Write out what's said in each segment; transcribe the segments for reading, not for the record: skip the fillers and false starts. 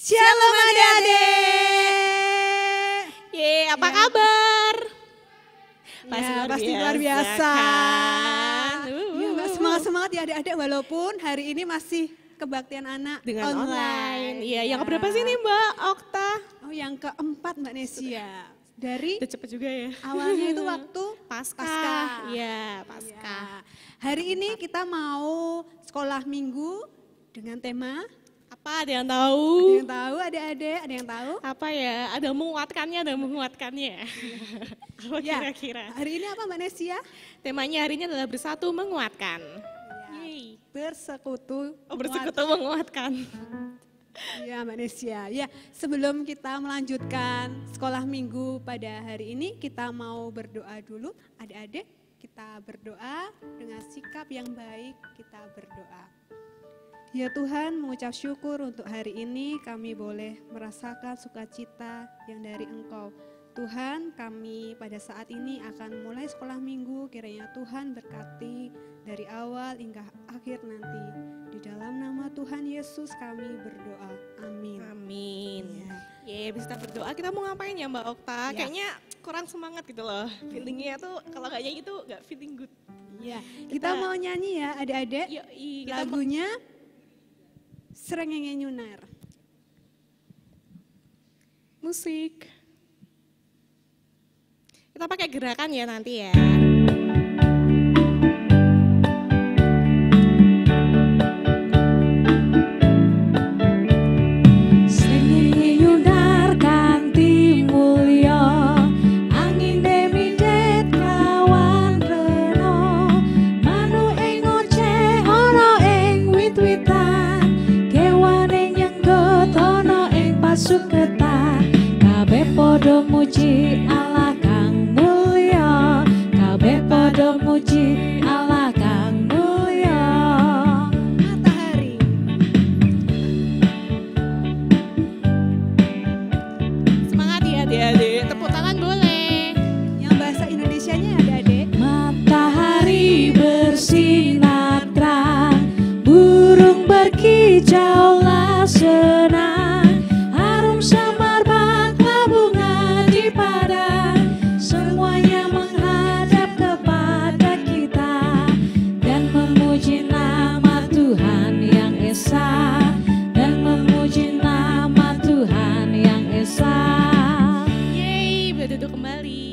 Shalom adik-adik. Apa kabar? Pasti luar biasa. Kan? Ya, semangat-semangat ya adik-adik walaupun hari ini masih kebaktian anak Dengan online. Iya, yang Ya. keberapa sih nih Mbak Okta? Oh, yang keempat Mbak Nesia. Dari Udah cepet juga ya. awalnya itu waktu Pasca. Iya, Pasca. Ya. Hari ini kita mau sekolah minggu dengan tema Apa ada yang ada tahu? yang tahu adik-adik, ada yang tahu? Apa ya? Ada menguatkannya. Apa Ya. kira-kira? Hari ini apa Mbak Nesia? Temanya hari ini adalah bersatu menguatkan. Ya. Yeay. Bersekutu. Bersekutu menguatkan. Ya Mbak Nesia, ya sebelum kita melanjutkan sekolah minggu pada hari ini kita mau berdoa dulu. Adik-adik kita berdoa dengan sikap yang baik, kita berdoa. Ya Tuhan, mengucap syukur untuk hari ini kami boleh merasakan sukacita yang dari Engkau. Tuhan, kami pada saat ini akan mulai sekolah minggu, kiranya Tuhan berkati dari awal hingga akhir nanti. Di dalam nama Tuhan Yesus kami berdoa. Amin. Amin. Ya. Bisa berdoa. Kita mau ngapain ya Mbak Okta? Ya. Kayaknya kurang semangat gitu loh. Feelingnya tuh kalau gak nyanyi tuh gak feeling good. Ya, kita mau nyanyi ya adik-adik. Yoi, Lagunya Srengenge Nyunar. musik. Kita pakai gerakan ya nanti ya. Srengenge nyunar kanthi mulya, angin demidet kawan rena, manuk ing oceh ana ing wit-witan, kewane nyenggot ana ing pasuketan, kabeh padha muji Allah kang mulya, kabeh padha muji Allah kang mulya. Matahari. Semangat ya adik-adik. Tepuk tangan boleh. Yang bahasa Indonesianya ya adik-adik. Matahari bersinar terang, burung berkicaulah senang, harum semerbaklah bunga di padang, semuanya menghadap kepada kita dan memuji nama Tuhan yang esa, dan memuji nama Tuhan yang esa. Yeay, boleh duduk kembali.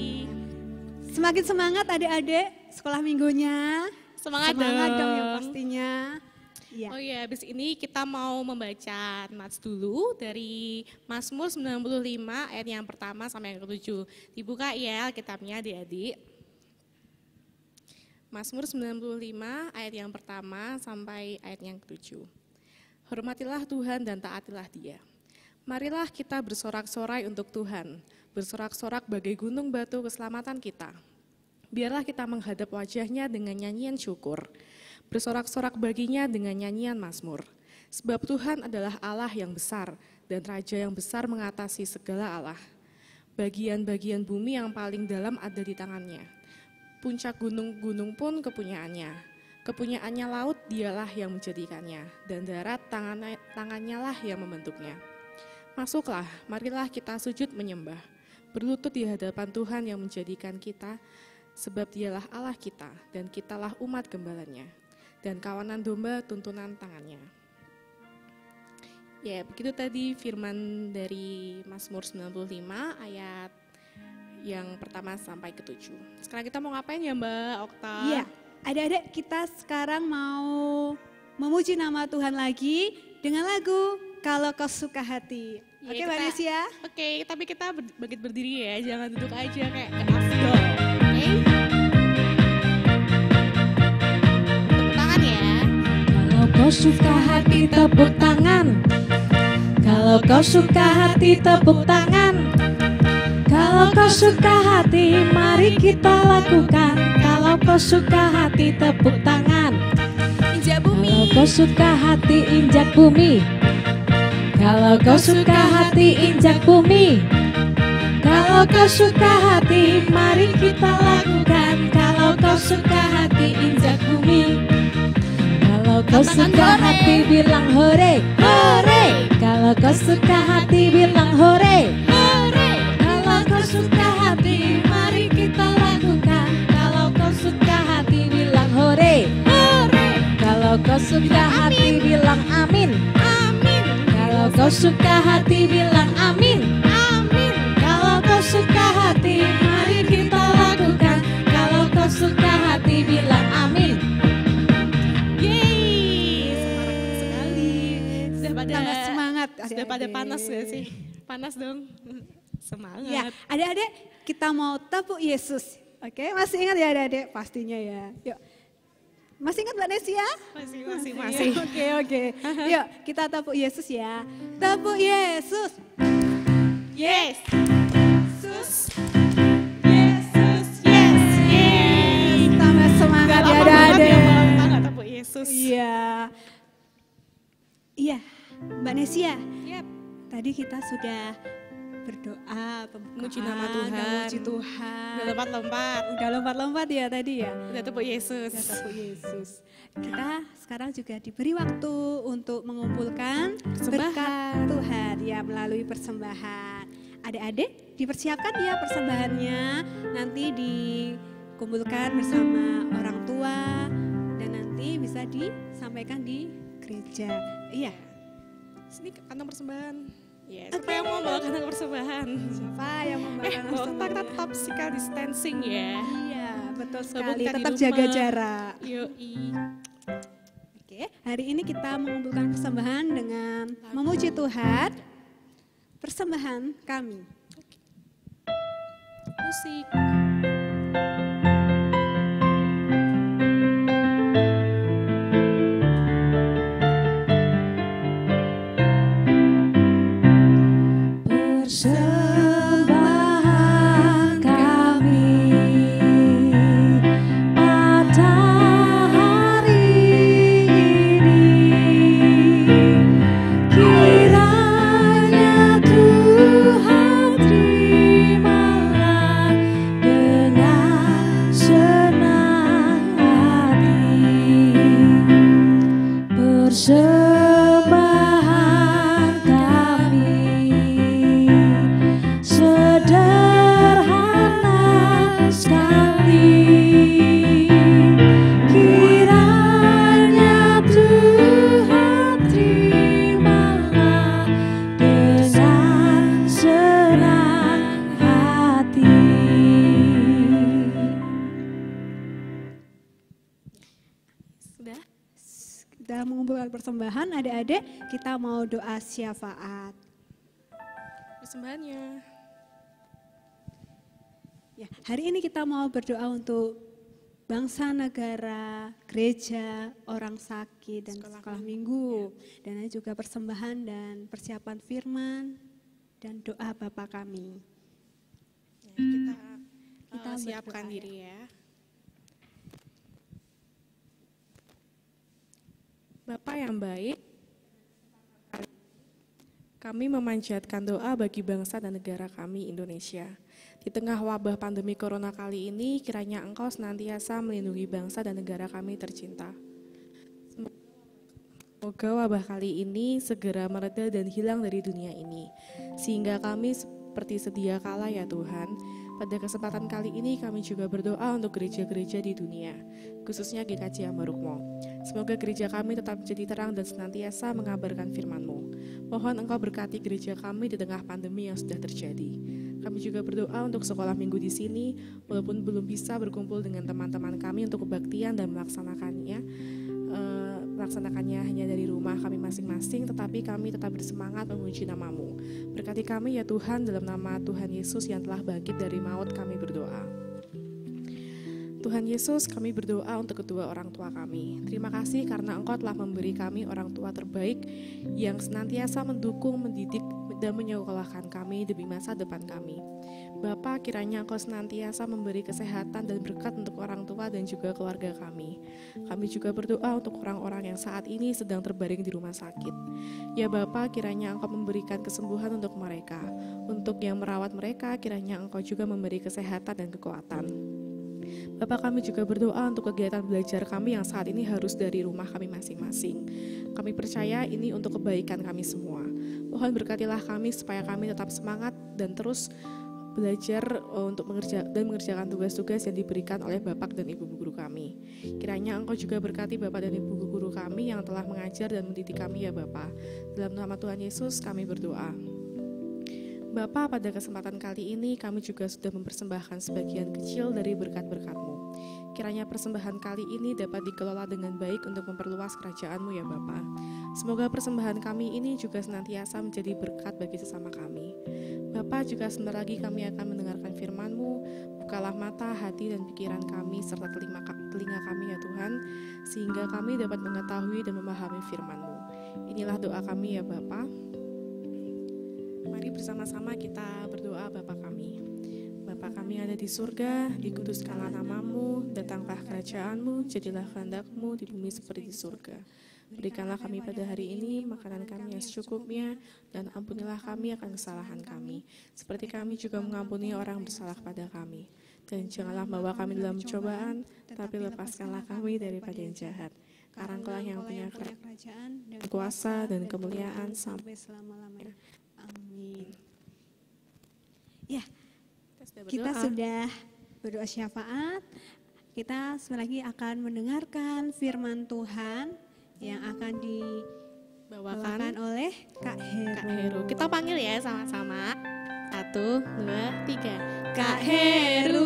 Semakin semangat adik-adik sekolah minggunya. Semangat Semangat dong. dong yang pastinya. Ya. Oh iya, habis ini kita mau membaca nats dulu dari Mazmur 95 ayat yang pertama sampai yang ke-7. Dibuka ya Alkitabnya adik-adik. Mazmur 95 ayat yang pertama sampai ayat yang ke-7. Hormatilah Tuhan dan taatilah Dia. Marilah kita bersorak-sorai untuk Tuhan, bersorak-sorak bagai gunung batu keselamatan kita. Biarlah kita menghadap wajahnya dengan nyanyian syukur, bersorak-sorak baginya dengan nyanyian mazmur. Sebab Tuhan adalah Allah yang besar dan Raja yang besar mengatasi segala Allah. Bagian-bagian bumi yang paling dalam ada di tangannya. Puncak gunung-gunung pun kepunyaannya. Kepunyaannya laut dialah yang menjadikannya, dan darat tangannya lah yang membentuknya. Masuklah, marilah kita sujud menyembah, berlutut di hadapan Tuhan yang menjadikan kita, sebab dialah Allah kita, dan kitalah umat gembalanya, dan kawanan domba tuntunan tangannya. Ya, begitu tadi firman dari Mazmur 95 ayat yang pertama sampai ke-7. Sekarang kita mau ngapain ya Mbak Okta? Iya, adik-adik kita sekarang mau memuji nama Tuhan lagi dengan lagu Kalau Kau Suka Hati. Iya, Oke Mbak Nesia? Oke, tapi kita bangkit berdiri ya, jangan duduk aja kayak afdol. Oke? Tepuk tangan ya. Kalau kau suka hati tepuk tangan, kalau kau suka hati tepuk tangan, kalau kau suka hati mari kita lakukan, kalau kau suka hati tepuk tangan, Injak kalau bumi. kau suka hati injak bumi, kalau kau suka hati injak bumi, kalau kau suka hati mari kita lakukan, kalau kau suka hati injak bumi. Kalau kau Katakan suka hore. hati bilang hore, hore. Kalau kau suka hati bilang hore. Kalau kau suka hati mari kita lakukan. Kalau kau suka hati bilang hore. Kalau kau suka hati bilang amin. Kalau kau suka hati bilang amin. Kalau kau suka hati mari kita lakukan. Kalau kau suka hati bilang amin. Yeay, semangat sekali. Sudah pada Tambah semangat. Sudah pada adik-adik. panas gak sih? Panas dong. Semangat. Ya, adik-adik kita mau tepuk Yesus. Oke, masih ingat ya adik-adik? Pastinya ya. Yuk. Masih ingat Mbak Nesia? Masih. Oke. Yuk, kita tepuk Yesus ya. Tepuk Yesus. Yes. Yesus. Yesus. Yes. Yeay. Tambah semangat ya Gak lama banget adik-adik. ya Mbak, nggak tepuk Yesus. Iya, Mbak Nesia. Yap. Tadi kita sudah berdoa, pembukaan, Muji nama Tuhan. udah muji Tuhan. Udah lompat-lompat. Udah lompat-lompat ya tadi ya. Udah tepuk Yesus. Udah tepuk Yesus. Kita sekarang juga diberi waktu untuk mengumpulkan Persembahan. berkat Tuhan ya melalui persembahan. Adik-adik dipersiapkan ya persembahannya, nanti dikumpulkan bersama orang tua dan nanti bisa disampaikan di gereja. Iya. Sini kantong persembahan. Ya, siapa yang mau bawa kantong persembahan? Siapa yang membawa Kita tetap physical distancing ya. Iya, betul Walaupun sekali. kita di Tetap rumah. jaga jarak. Yoi. Oke, hari ini kita mengumpulkan persembahan dengan memuji Tuhan. Persembahan kami. Musik. Persembahan kami pada hari ini, kiranya Tuhan terimalah dengan senang hati. Persembahan kami sederhana sekali, kiranya Tuhan terimalah dengan senang hati. Sudah? Kita mengumpulkan persembahan, adik-adik kita mau doa syafaat. Persembahannya. Ya, hari ini kita mau berdoa untuk bangsa, negara, gereja, orang sakit dan sekolah minggu. Dan juga persembahan dan persiapan firman dan doa Bapa kami. Ya, kita Kita siapkan berdoa, diri ya. Bapak yang baik, kami memanjatkan doa bagi bangsa dan negara kami Indonesia. Di tengah wabah pandemi corona kali ini, kiranya Engkau senantiasa melindungi bangsa dan negara kami tercinta. Semoga wabah kali ini segera mereda dan hilang dari dunia ini, sehingga kami seperti sedia kala ya Tuhan. Pada kesempatan kali ini kami juga berdoa untuk gereja-gereja di dunia, khususnya GKJ Ambarukmo. Semoga gereja kami tetap jadi terang dan senantiasa mengabarkan firman-Mu. Mohon Engkau berkati gereja kami di tengah pandemi yang sudah terjadi. Kami juga berdoa untuk sekolah minggu di sini, walaupun belum bisa berkumpul dengan teman-teman kami untuk kebaktian dan melaksanakannya hanya dari rumah kami masing-masing, tetapi kami tetap bersemangat memuji nama-Mu. Berkati kami ya Tuhan, dalam nama Tuhan Yesus yang telah bangkit dari maut kami berdoa. Tuhan Yesus, kami berdoa untuk kedua orang tua kami. Terima kasih karena Engkau telah memberi kami orang tua terbaik yang senantiasa mendukung, mendidik, dan menyekolahkan kami demi masa depan kami. Bapa, kiranya Engkau senantiasa memberi kesehatan dan berkat untuk orang tua dan juga keluarga kami. Kami juga berdoa untuk orang-orang yang saat ini sedang terbaring di rumah sakit. Ya Bapa, kiranya Engkau memberikan kesembuhan untuk mereka. Untuk yang merawat mereka, kiranya Engkau juga memberi kesehatan dan kekuatan. Bapak, kami juga berdoa untuk kegiatan belajar kami yang saat ini harus dari rumah kami masing-masing. Kami percaya ini untuk kebaikan kami semua. Tuhan berkatilah kami supaya kami tetap semangat dan terus belajar untuk mengerjakan tugas-tugas yang diberikan oleh Bapak dan Ibu guru kami. Kiranya Engkau juga berkati Bapak dan Ibu guru kami yang telah mengajar dan mendidik kami ya Bapak. Dalam nama Tuhan Yesus kami berdoa. Bapak, pada kesempatan kali ini kami juga sudah mempersembahkan sebagian kecil dari berkat-berkat-Mu. Kiranya persembahan kali ini dapat dikelola dengan baik untuk memperluas kerajaan-Mu ya Bapa. Semoga persembahan kami ini juga senantiasa menjadi berkat bagi sesama kami. Bapa, juga sebentar lagi kami akan mendengarkan firman-Mu. Bukalah mata, hati, dan pikiran kami serta telinga kami ya Tuhan, sehingga kami dapat mengetahui dan memahami firman-Mu. Inilah doa kami ya Bapa. Mari bersama-sama kita berdoa Bapa kami. Bapa kami ada di surga, dikuduskanlah nama-Mu, datanglah kerajaan-Mu, jadilah kehendak-Mu di bumi seperti di surga. Berikanlah kami pada hari ini makanan kami yang secukupnya, dan ampunilah kami akan kesalahan kami, seperti kami juga mengampuni orang bersalah pada kami. Dan janganlah membawa kami dalam cobaan, tapi lepaskanlah kami daripada yang jahat. Karena Engkau yang punya kerajaan, dan kuasa, dan kemuliaan sampai selama-lamanya. Amin. Ya, kita sudah berdoa syafaat. Kita sebentar lagi akan mendengarkan firman Tuhan yang akan dibawakan oleh Kak Heru. Kita panggil ya sama-sama. 1, 2, 3. Kak Heru.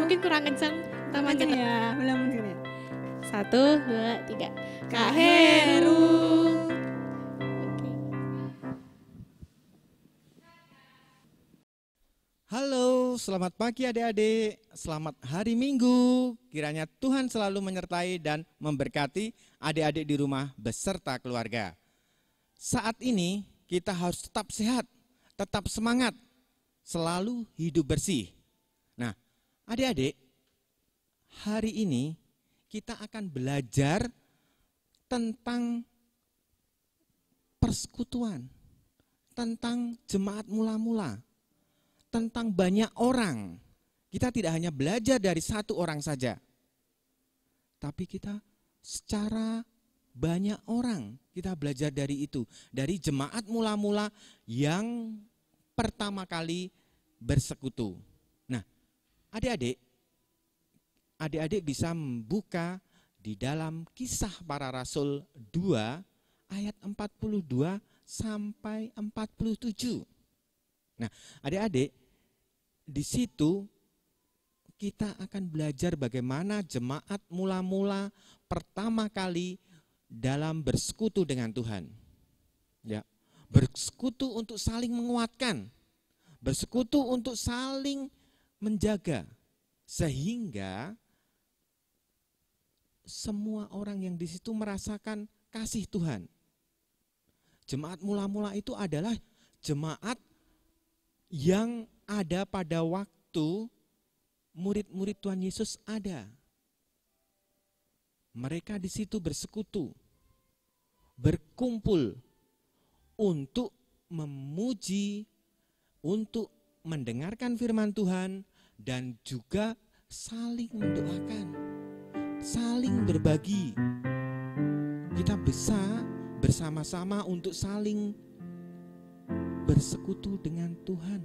Mungkin kurang kencang. Kita panggil ya, belum mungkin ya. 1, 2, 3. Kak Heru. Halo, selamat pagi adik-adik, selamat hari Minggu. Kiranya Tuhan selalu menyertai dan memberkati adik-adik di rumah beserta keluarga. Saat ini kita harus tetap sehat, tetap semangat, selalu hidup bersih. Nah, adik-adik, hari ini kita akan belajar tentang persekutuan, tentang jemaat mula-mula, tentang banyak orang. Kita tidak hanya belajar dari satu orang saja, tapi kita secara banyak orang kita belajar dari itu, dari jemaat mula-mula yang pertama kali bersekutu. Nah, adik-adik bisa membuka di dalam Kisah Para Rasul 2 ayat 42 sampai 47. Nah, adik-adik, di situ kita akan belajar bagaimana jemaat mula-mula pertama kali dalam bersekutu dengan Tuhan. Ya, bersekutu untuk saling menguatkan, bersekutu untuk saling menjaga, sehingga semua orang yang di situ merasakan kasih Tuhan. Jemaat mula-mula itu adalah jemaat yang ada pada waktu murid-murid Tuhan Yesus ada. Mereka di situ bersekutu, berkumpul untuk memuji, untuk mendengarkan firman Tuhan, dan juga saling mendoakan, saling berbagi. Kita bisa bersama-sama untuk saling bersekutu dengan Tuhan,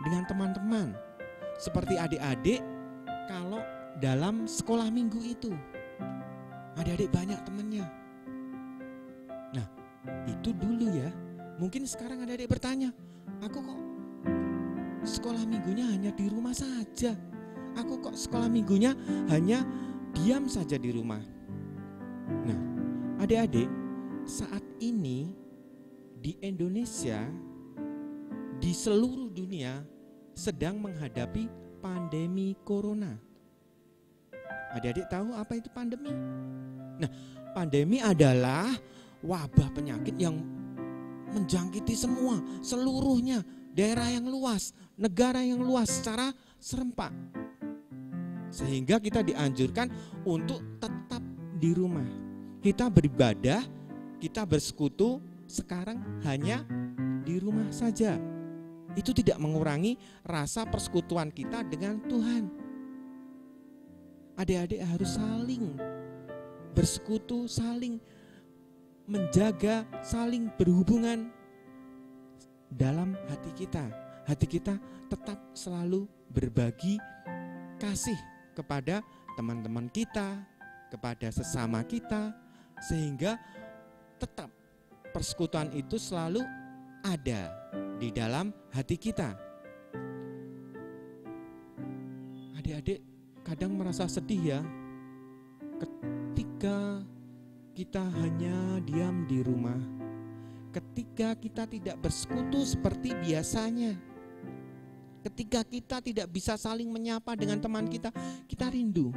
dengan teman-teman. Seperti adik-adik kalau dalam sekolah minggu itu, adik-adik banyak temannya. Nah, itu dulu ya. Mungkin sekarang adik-adik bertanya, aku kok sekolah minggunya hanya di rumah saja. Aku kok sekolah minggunya hanya diam saja di rumah. Nah, adik-adik, saat ini di Indonesia, di seluruh dunia sedang menghadapi pandemi corona. Adik-adik tahu apa itu pandemi? Nah, pandemi adalah wabah penyakit yang menjangkiti semua, seluruhnya, daerah yang luas, negara yang luas secara serempak. Sehingga kita dianjurkan untuk tetap di rumah. Kita beribadah, kita bersekutu sekarang hanya di rumah saja. Itu tidak mengurangi rasa persekutuan kita dengan Tuhan. Adik-adik harus saling bersekutu, saling menjaga, saling berhubungan dalam hati kita. Hati kita tetap selalu berbagi kasih kepada teman-teman kita, kepada sesama kita, sehingga tetap persekutuan itu selalu ada di dalam hati kita. Adik-adik kadang merasa sedih ya, ketika kita hanya diam di rumah, ketika kita tidak bersekutu seperti biasanya, ketika kita tidak bisa saling menyapa dengan teman kita, kita rindu,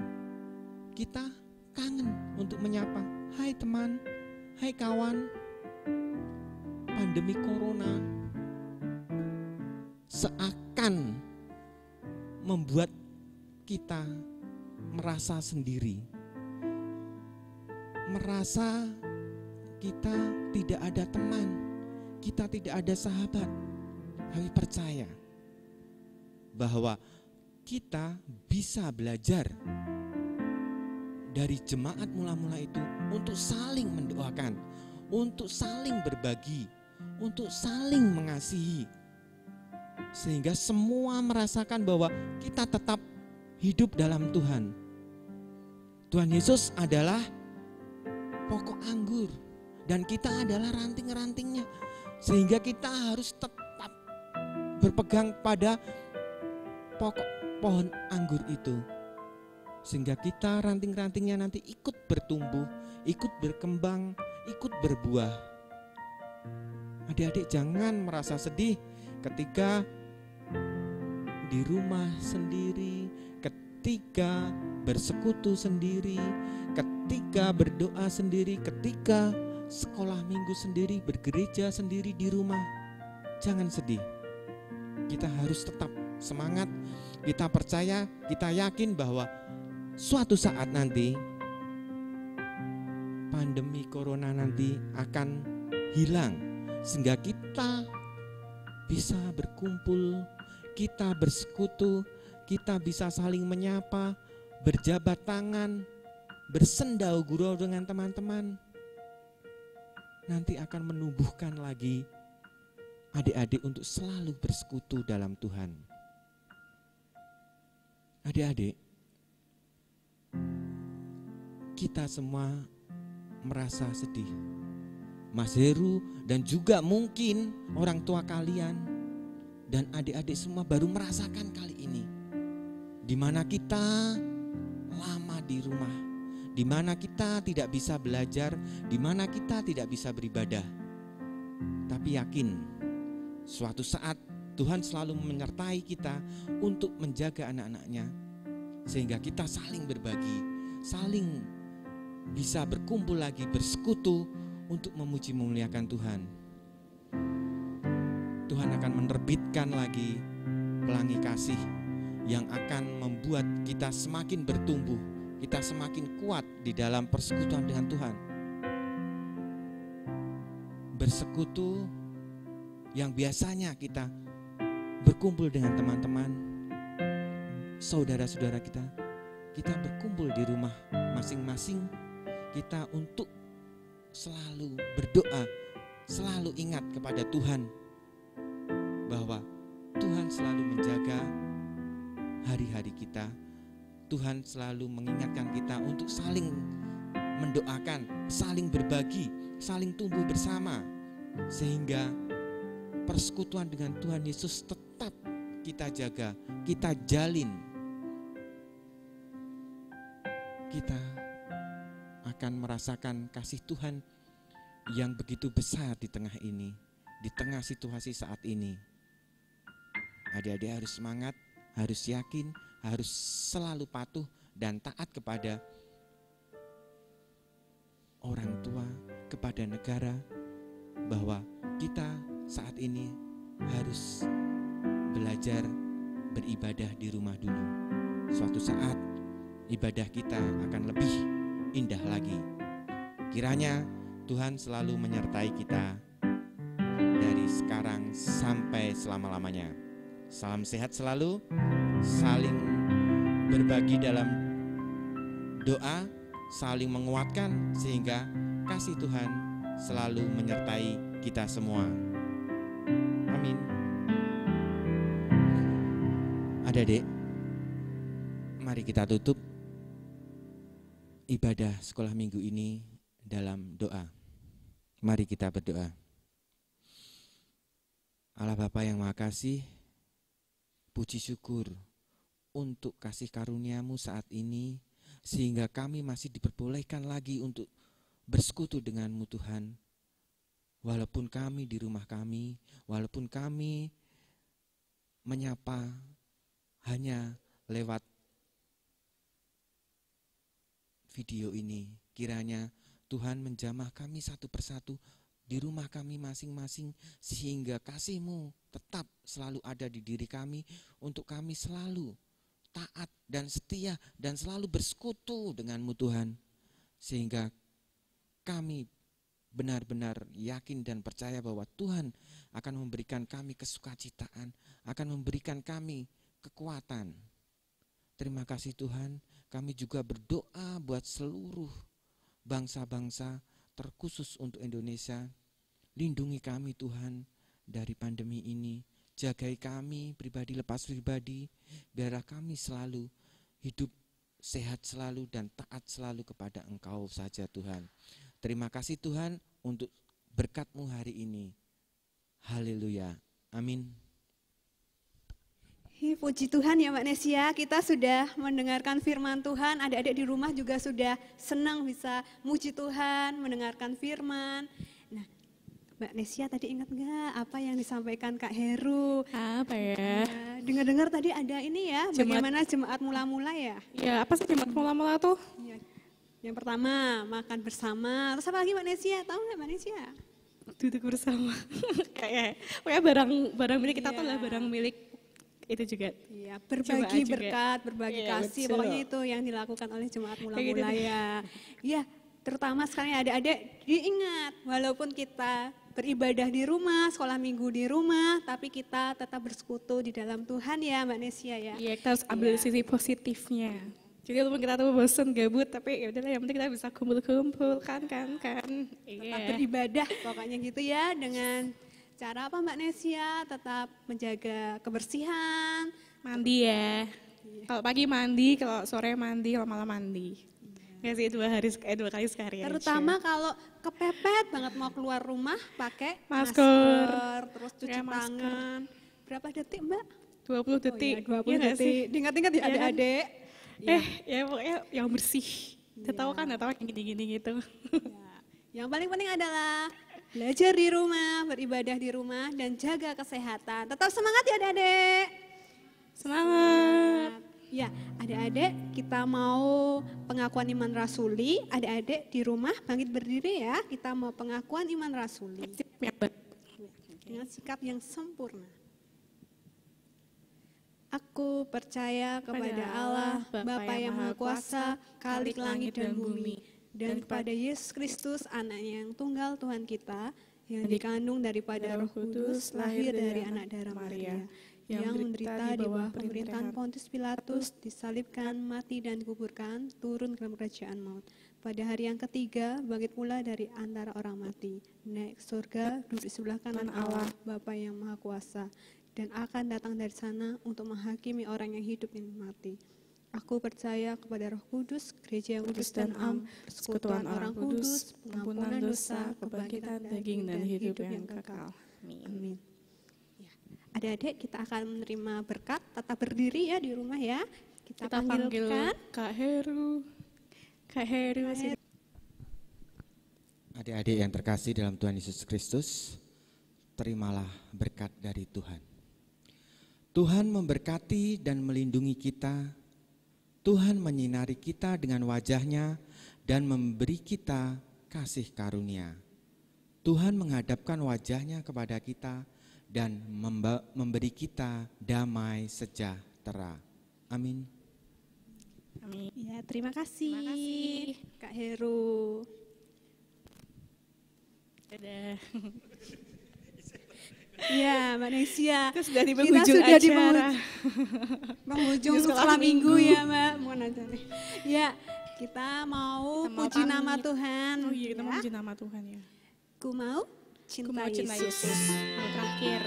kita kangen untuk menyapa. Hai teman, hai kawan. Pandemi corona seakan membuat kita merasa sendiri, merasa kita tidak ada teman, kita tidak ada sahabat. Kami percaya bahwa kita bisa belajar dari jemaat mula-mula itu untuk saling mendoakan, untuk saling berbagi, untuk saling mengasihi, sehingga semua merasakan bahwa kita tetap hidup dalam Tuhan. Tuhan Yesus adalah pokok anggur dan kita adalah ranting-rantingnya, sehingga kita harus tetap berpegang pada pokok pohon anggur itu, sehingga kita ranting-rantingnya nanti ikut bertumbuh, ikut berkembang, ikut berbuah. Adik-adik jangan merasa sedih ketika di rumah sendiri, ketika bersekutu sendiri, ketika berdoa sendiri, ketika sekolah minggu sendiri, bergereja sendiri di rumah. Jangan sedih. Kita harus tetap semangat. Kita percaya, kita yakin bahwa suatu saat nanti pandemi corona nanti akan hilang, sehingga kita bisa berkumpul, kita bersekutu, kita bisa saling menyapa, berjabat tangan, bersendau gurau dengan teman-teman. Nanti akan menumbuhkan lagi adik-adik untuk selalu bersekutu dalam Tuhan. Adik-adik, kita semua merasa sedih. Mas Heru dan juga mungkin orang tua kalian dan adik-adik semua baru merasakan kali ini, di mana kita lama di rumah, di mana kita tidak bisa belajar, di mana kita tidak bisa beribadah. Tapi yakin suatu saat Tuhan selalu menyertai kita untuk menjaga anak-anaknya, sehingga kita saling berbagi, saling bisa berkumpul lagi, bersekutu untuk memuji memuliakan Tuhan. Tuhan akan menerbitkan lagi pelangi kasih yang akan membuat kita semakin bertumbuh, kita semakin kuat di dalam persekutuan dengan Tuhan. Bersekutu yang biasanya kita berkumpul dengan teman-teman, saudara-saudara kita, kita berkumpul di rumah masing-masing, kita untuk selalu berdoa, selalu ingat kepada Tuhan bahwa Tuhan selalu menjaga hari-hari kita. Tuhan selalu mengingatkan kita untuk saling mendoakan, saling berbagi, saling tumbuh bersama, sehingga persekutuan dengan Tuhan Yesus tetap kita jaga, kita jalin. Kita akan merasakan kasih Tuhan yang begitu besar di tengah ini, di tengah situasi saat ini. Adik-adik harus semangat, harus yakin, harus selalu patuh dan taat kepada orang tua, kepada negara, bahwa kita saat ini harus belajar beribadah di rumah dulu. Suatu saat ibadah kita akan lebih indah lagi. Kiranya Tuhan selalu menyertai kita dari sekarang sampai selama-lamanya. Salam sehat selalu, saling berbagi dalam doa, saling menguatkan, sehingga kasih Tuhan selalu menyertai kita semua. Amin. Amin. Adik-adik, mari kita tutup ibadah sekolah minggu ini dalam doa. Mari kita berdoa. Allah Bapa yang Maha Kasih, puji syukur untuk kasih karunia-Mu saat ini, sehingga kami masih diperbolehkan lagi untuk bersekutu dengan-Mu Tuhan. Walaupun kami di rumah kami, walaupun kami menyapa hanya lewat video ini, kiranya Tuhan menjamah kami satu persatu di rumah kami masing-masing, sehingga kasih-Mu tetap selalu ada di diri kami, untuk kami selalu taat dan setia dan selalu bersekutu dengan-Mu Tuhan, sehingga kami benar-benar yakin dan percaya bahwa Tuhan akan memberikan kami kesukacitaan, akan memberikan kami kekuatan. Terima kasih Tuhan. Kami juga berdoa buat seluruh bangsa-bangsa, terkhusus untuk Indonesia. Lindungi kami Tuhan dari pandemi ini. Jagai kami pribadi lepas pribadi, biarlah kami selalu hidup sehat selalu dan taat selalu kepada Engkau saja Tuhan. Terima kasih Tuhan untuk berkat-Mu hari ini. Haleluya. Amin. Puji Tuhan ya Mbak Nesia, kita sudah mendengarkan firman Tuhan, adik-adik di rumah juga sudah senang bisa muji Tuhan, mendengarkan firman. Nah, Mbak Nesia tadi ingat nggak apa yang disampaikan Kak Heru? Apa ya? Dengar-dengar tadi ada ini ya, bagaimana jemaat mula-mula ya? Ya, apa sih jemaat mula-mula tuh? Ya. Yang pertama, makan bersama. Terus apa lagi Mbak Nesia? Tahu nggak Mbak Nesia? Duduk bersama. Kayak barang milik kita tuh lah barang milik itu juga. Iya, berbagi juga. berkat, berbagi Iya, kasih, betul. pokoknya itu yang dilakukan oleh jemaat Kayak mula-mula gitu. ya. Iya, terutama sekarang adik-adik diingat, walaupun kita beribadah di rumah, sekolah minggu di rumah, tapi kita tetap bersekutu di dalam Tuhan ya Mbak Nesia ya. Iya, kita harus ambil sisi positifnya. Jadi walaupun kita tuh bosan, gabut, tapi ya udahlah yang penting kita bisa kumpul-kumpul kan. Tetap Iya. beribadah pokoknya gitu ya, dengan cara apa Mbak Nesia? Tetap menjaga kebersihan. Mandi ya. Kalau pagi mandi, kalau sore mandi, kalau malam mandi. Nggak sih 2 kali sehari aja. Terutama kalau kepepet banget mau keluar rumah pakai Masker. terus cuci Pakai masker. tangan. Berapa detik Mbak? 20 detik. Oh, iya, 20 Iya nggak sih? detik. Diingat-ingat ya Iya kan? adik-adik. Ya pokoknya yang bersih. Udah tahu kan, udah tahu yang gini-gini gitu. Ya. Yang paling penting adalah belajar di rumah, beribadah di rumah, dan jaga kesehatan. Tetap semangat ya adik-adik. Semangat. Ya, adik-adik kita mau pengakuan iman rasuli. Adik-adik di rumah bangkit berdiri ya. Kita mau pengakuan iman rasuli. Dengan sikap yang sempurna. Aku percaya kepada Allah, Bapa yang Maha Kuasa, Khalik langit dan bumi, dan kepada Yesus Kristus, Anaknya yang tunggal Tuhan kita, yang dikandung daripada Roh Kudus, lahir dari anak darah Maria, yang menderita di bawah pemerintahan Pontius Pilatus, disalibkan, mati dan dikuburkan, turun ke dalam kerajaan maut. Pada hari yang ketiga, bangkit pula dari antara orang mati, naik ke surga, duduk di sebelah kanan Allah, Bapa yang Maha Kuasa, dan akan datang dari sana untuk menghakimi orang yang hidup dan mati. Aku percaya kepada Roh Kudus, gereja yang kudus dan am, persekutuan orang kudus, pengampunan dosa, kebangkitan daging dan hidup yang kekal. Amin. Ya. Adik-adik, kita akan menerima berkat, tetap berdiri ya di rumah ya. Kita panggil panggilkan Kak Heru. Kak Heru. Adik-adik yang terkasih dalam Tuhan Yesus Kristus, terimalah berkat dari Tuhan. Tuhan memberkati dan melindungi kita. Tuhan menyinari kita dengan wajah-Nya dan memberi kita kasih karunia. Tuhan menghadapkan wajah-Nya kepada kita dan memberi kita damai sejahtera. Amin. Amin. ya, terima kasih. Terima kasih. Kak Heru. Dadah. Ya, Mbak Nesia. Kita sudah di Kita penghujung sudah di acara. penghujung Di sekolah sekolah minggu minggu. ya Mbak. Mohon aja nih. Ya, kita mau Kita mau puji pamit. nama Tuhan. Oh iya, kita mau ya. puji nama Tuhan ya. Ku mau Aku cinta mau cinta Yesus. Yesus. Yang terakhir.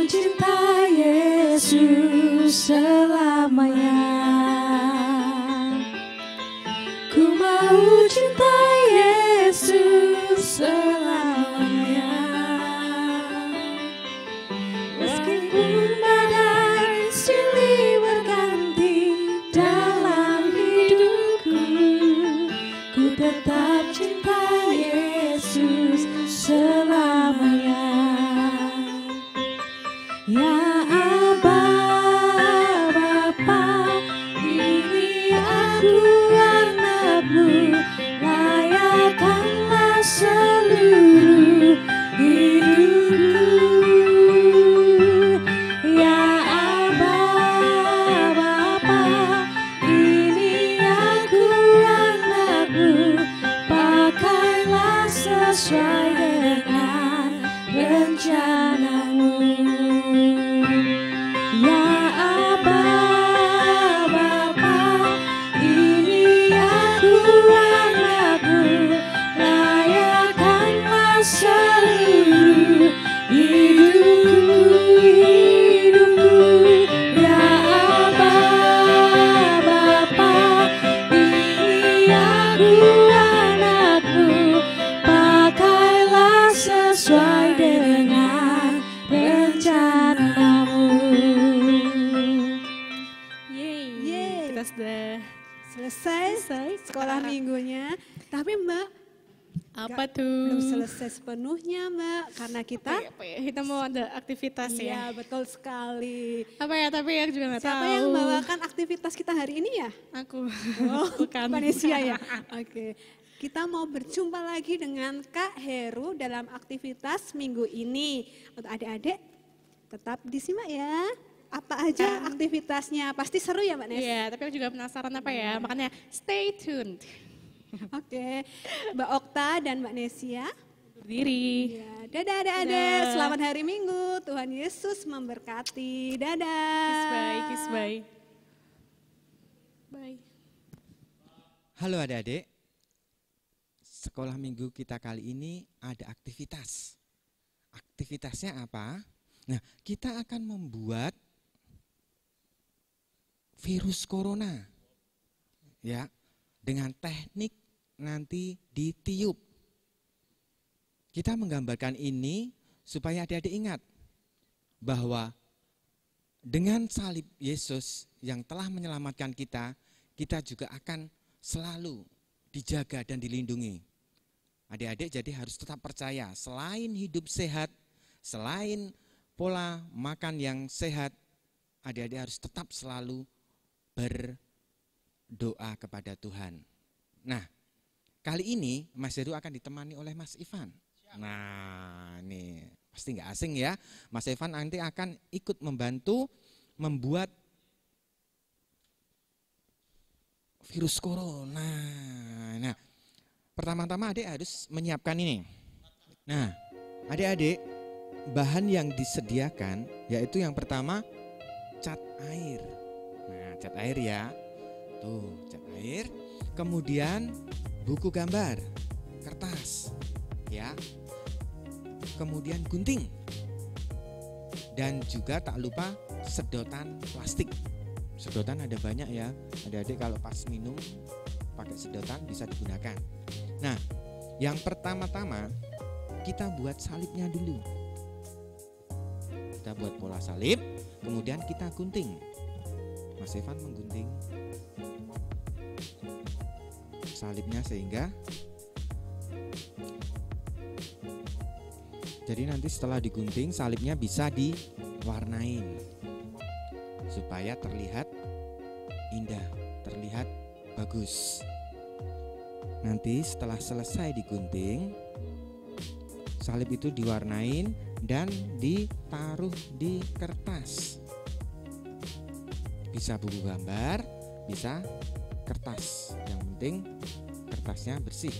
cinta Yesus selamanya. Ku mau cinta Yesus selamanya. Meskipun badai silih berganti dalam hidupku, ku tetap cinta Yesus selamanya. Ya Aba, Bapa, ini aku anakmu, layakkanlah seluruh hidupku. Ya Aba, Bapa, ini aku anakmu, pakailah sesuai dengan rencanamu. Ya Aba, Bapa, ini aku anakmu, layakkanlah seluruh hidupku. Ya Aba, Bapa, ini aku anakmu, pakailah sesuai dengan rencanamu. Yeay. Kita sudah Selesai sekolah minggunya. Tapi Mbak, apa belum tuh? selesai sepenuhnya Mbak, karena kita Kita mau ada aktivitas iya ya. betul sekali. Apa ya? Tapi aku juga nggak tahu. Siapa yang membawakan aktivitas kita hari ini ya? Aku. Oh, Bukan. Vanessa ya. Oke. Kita mau berjumpa lagi dengan Kak Heru dalam aktivitas minggu ini. Untuk adik-adik tetap disimak ya. Apa aja aktivitasnya? Pasti seru ya Mbak Nes? Iya, tapi aku juga penasaran apa ya. Makanya stay tuned. Oke. Mbak Okta dan Mbak Nesia. Berdiri. Ya, dadah adik-adik. Dadah. Selamat hari Minggu. Tuhan Yesus memberkati. Dadah. Kiss bye, kiss bye. Bye. Halo adik-adik, sekolah minggu kita kali ini ada aktivitas. Aktivitasnya apa? Nah, kita akan membuat virus corona, ya, dengan teknik nanti ditiup. Kita menggambarkan ini supaya adik-adik ingat bahwa dengan salib Yesus yang telah menyelamatkan kita, kita juga akan selalu dijaga dan dilindungi. Adik-adik jadi harus tetap percaya, selain hidup sehat, selain pola makan yang sehat, adik-adik harus tetap selalu berdoa kepada Tuhan. Nah, kali ini Mas Heru akan ditemani oleh Mas Ivan. Nah, ini pasti nggak asing ya. Mas Ivan nanti akan ikut membantu membuat virus corona. Nah, pertama-tama adik harus menyiapkan ini. Nah, adik-adik, bahan yang disediakan yaitu yang pertama cat air. Nah, cat air ya. Tuh, cat air. Kemudian buku gambar, kertas, ya. Kemudian gunting. Dan juga tak lupa sedotan plastik. Sedotan ada banyak ya. Adik-adik kalau pas minum pakai sedotan bisa digunakan. Nah, yang pertama-tama kita buat salibnya dulu. Kita buat pola salib, kemudian kita gunting. Mas Evan menggunting salibnya sehingga jadi nanti setelah digunting salibnya bisa diwarnain supaya terlihat indah, terlihat bagus. Nanti setelah selesai digunting, salib itu diwarnain dan ditaruh di kertas. Bisa buku gambar, bisa kertas. Yang penting kertasnya bersih.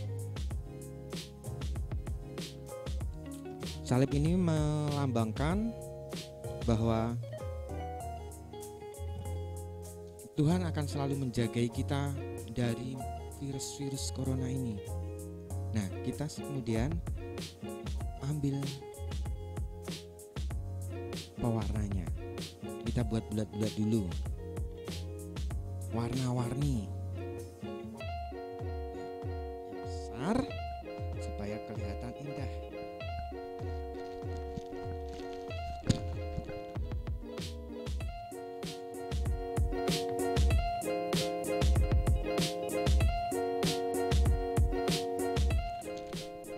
Salib ini melambangkan bahwa Tuhan akan selalu menjagai kita dari virus-virus corona ini. Nah, kita kemudian ambil pewarnanya. Kita buat bulat-bulat dulu. Warna-warni. Besar supaya kelihatan indah.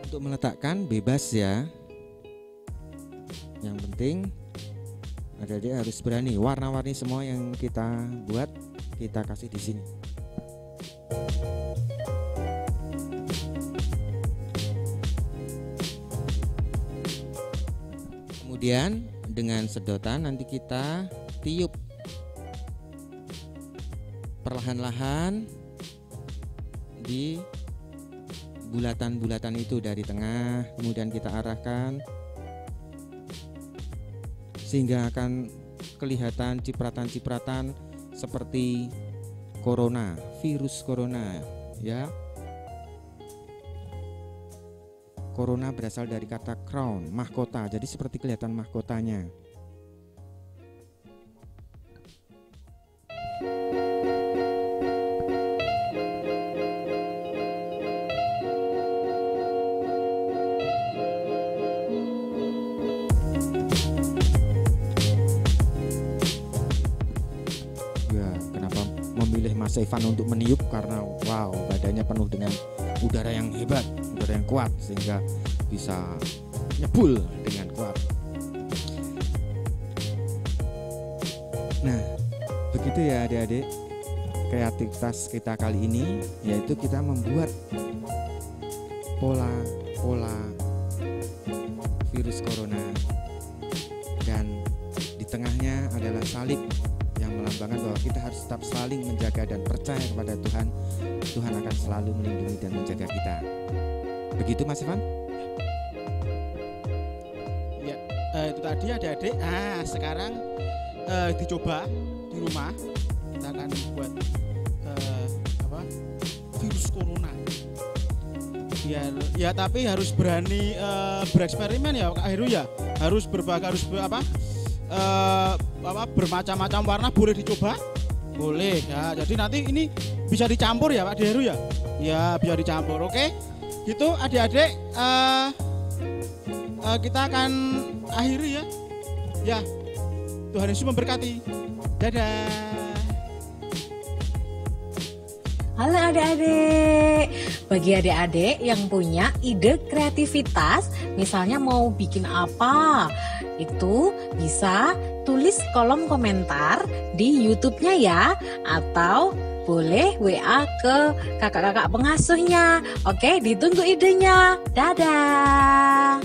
Untuk meletakkan bebas ya. Yang penting adik-adik harus berani. Warna-warni semua yang kita buat kita kasih di sini. Kemudian dengan sedotan nanti kita tiup perlahan-lahan di bulatan-bulatan itu dari tengah, kemudian kita arahkan sehingga akan kelihatan cipratan-cipratan seperti corona, virus corona ya. Corona berasal dari kata crown, mahkota. Jadi seperti kelihatan mahkotanya. Ya, kenapa memilih Mas Evan untuk meniup? Karena wow, badannya penuh dengan udara yang hebat, udara yang kuat sehingga bisa nyebul dengan kuat. Nah, begitu ya adik-adik kreativitas kita kali ini, yaitu kita membuat pola-pola virus corona dan di tengahnya adalah salib yang melambangkan bahwa kita harus tetap saling menjaga dan percaya kepada Tuhan. Tuhan akan selalu melindungi dan menjaga kita. Begitu Mas Evan? Ya, itu tadi adik-adik. Nah, sekarang dicoba di rumah. Kita akan buat virus corona. Biar ya, tapi harus berani bereksperimen ya Kak Heru ya. Harus bermacam-macam warna boleh dicoba? Boleh ya. Jadi nanti ini bisa dicampur ya Pak Heru ya? Ya, bisa dicampur. Oke. Gitu adik-adik, kita akan akhiri ya. Ya, Tuhan Yesus memberkati. Dadah. Halo adik-adik, bagi adik-adik yang punya ide kreativitas, misalnya mau bikin apa, itu bisa tulis kolom komentar di YouTube-nya ya, atau boleh WA ke kakak-kakak pengasuhnya. Oke, ditunggu idenya. Dadah.